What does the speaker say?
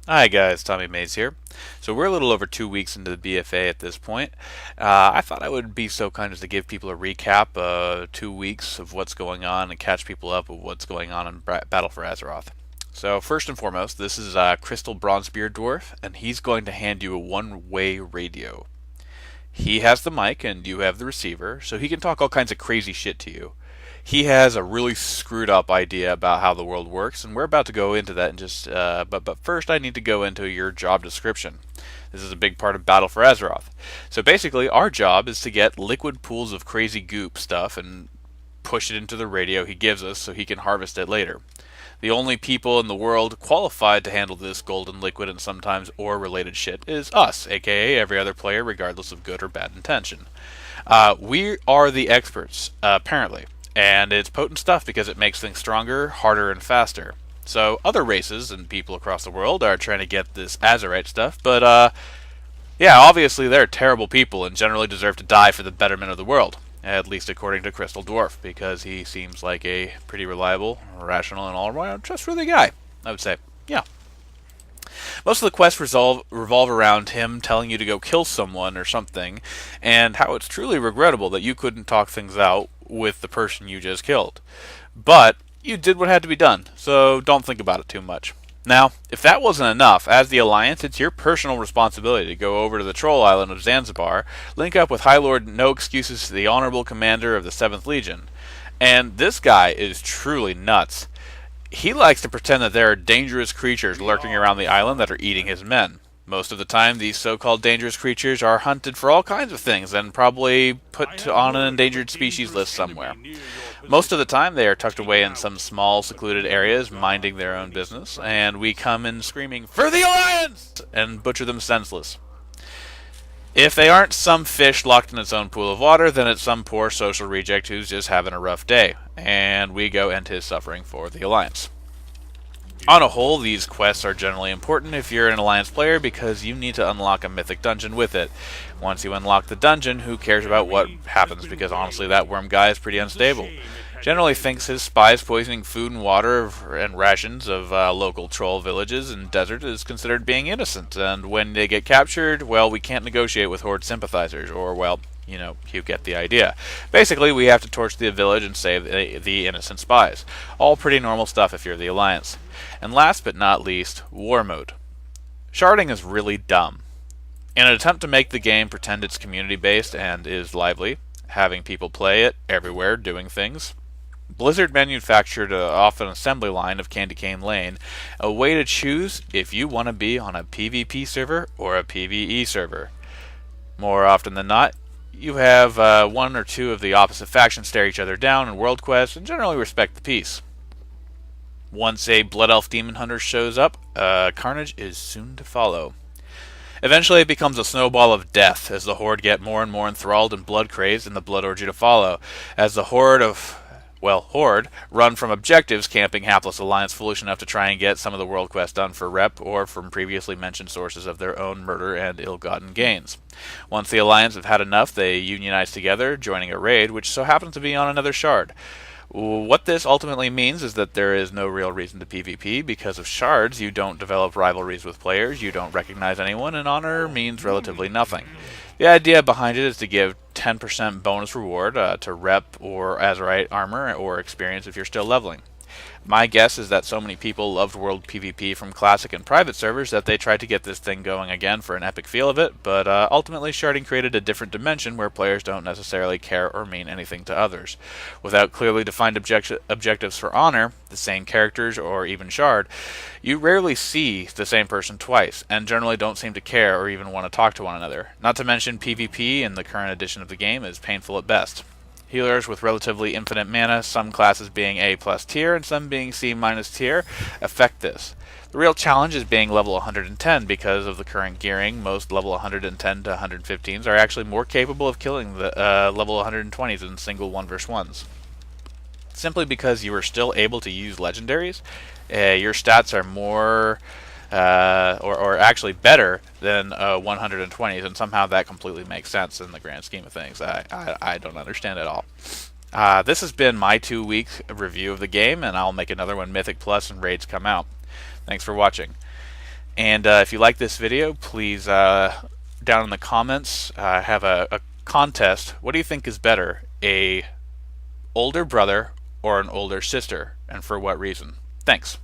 Hi guys, Tommy Mays here. So we're a little over 2 weeks into the BFA at this point. I thought I would be so kind as to give people a recap, 2 weeks of what's going on and catch people up with what's going on in Battle for Azeroth. So first and foremost, this is Crystal Bronzebeard Dwarf, and he's going to hand you a one-way radio. He has the mic and you have the receiver, so he can talk all kinds of crazy shit to you. He has a really screwed up idea about how the world works, and we're about to go into that in just. But first, I need to go into your job description. This is a big part of Battle for Azeroth. So basically, our job is to get liquid pools of crazy goop stuff and push it into the radio he gives us so he can harvest it later. The only people in the world qualified to handle this golden liquid and sometimes ore related shit is us, aka every other player, regardless of good or bad intention. We are the experts, apparently, and it's potent stuff because it makes things stronger, harder, and faster. So other races and people across the world are trying to get this Azerite stuff, but yeah, obviously they're terrible people and generally deserve to die for the betterment of the world. At least according to Crystal Dwarf, because he seems like a pretty reliable, rational, and all-around trustworthy guy, I would say. Yeah. Most of the quests revolve around him telling you to go kill someone or something, and how it's truly regrettable that you couldn't talk things out with the person you just killed. But you did what had to be done, so don't think about it too much. Now, if that wasn't enough, as the Alliance, it's your personal responsibility to go over to the Troll Island of Zanzibar, link up with High Lord No Excuses, the Honorable Commander of the 7th Legion. And this guy is truly nuts. He likes to pretend that there are dangerous creatures lurking around the island that are eating his men. Most of the time, these so-called dangerous creatures are hunted for all kinds of things and probably put on an endangered species list somewhere. Most of the time, they are tucked away in some small, secluded areas, minding their own business, and we come in screaming, "For the Alliance!" and butcher them senseless. If they aren't some fish locked in its own pool of water, then it's some poor social reject who's just having a rough day, and we go end his suffering for the Alliance. On a whole, these quests are generally important if you're an Alliance player because you need to unlock a mythic dungeon with it. Once you unlock the dungeon, who cares about what happens, because honestly that worm guy is pretty unstable. Generally thinks his spies poisoning food and water and rations of local troll villages and desert is considered being innocent, and when they get captured, well, we can't negotiate with Horde sympathizers, or, well, you get the idea. Basically, we have to torch the village and save the innocent spies. All pretty normal stuff if you're the Alliance. And last but not least, War Mode. Sharding is really dumb. In an attempt to make the game pretend it's community-based and is lively, having people play it everywhere doing things, Blizzard manufactured off an assembly line of Candy Cane Lane a way to choose if you want to be on a PvP server or a PvE server. More often than not, you have one or two of the opposite factions stare each other down in world quests and generally respect the peace. Once a Blood Elf Demon Hunter shows up, carnage is soon to follow. Eventually it becomes a snowball of death as the Horde get more and more enthralled and blood-crazed and the blood orgy to follow, as the Horde run from objectives, camping hapless Alliance foolish enough to try and get some of the world quests done for rep or from previously mentioned sources of their own murder and ill-gotten gains. Once the Alliance have had enough, they unionize together, joining a raid, which so happens to be on another shard. What this ultimately means is that there is no real reason to PvP. Because of shards, you don't develop rivalries with players, you don't recognize anyone, and honor means relatively nothing. The idea behind it is to give 10% bonus reward to rep or Azerite armor or experience if you're still leveling. My guess is that so many people loved World PvP from Classic and private servers that they tried to get this thing going again for an epic feel of it, but ultimately sharding created a different dimension where players don't necessarily care or mean anything to others. Without clearly defined objectives for honor, the same characters, or even shard, you rarely see the same person twice, and generally don't seem to care or even want to talk to one another. Not to mention PvP in the current edition of the game is painful at best. Healers with relatively infinite mana, some classes being A plus tier and some being C minus tier, affect this. The real challenge is being level 110 because of the current gearing. Most level 110 to 115s are actually more capable of killing the level 120s than single 1 vs 1s. Simply because you are still able to use legendaries, your stats are more or actually better than 120s, and somehow that completely makes sense in the grand scheme of things. I don't understand at all. This has been my 2-week review of the game, and I'll make another when Mythic Plus and Raids come out. Thanks for watching. And if you like this video, please down in the comments have a contest. What do you think is better, a older brother or an older sister, and for what reason? Thanks.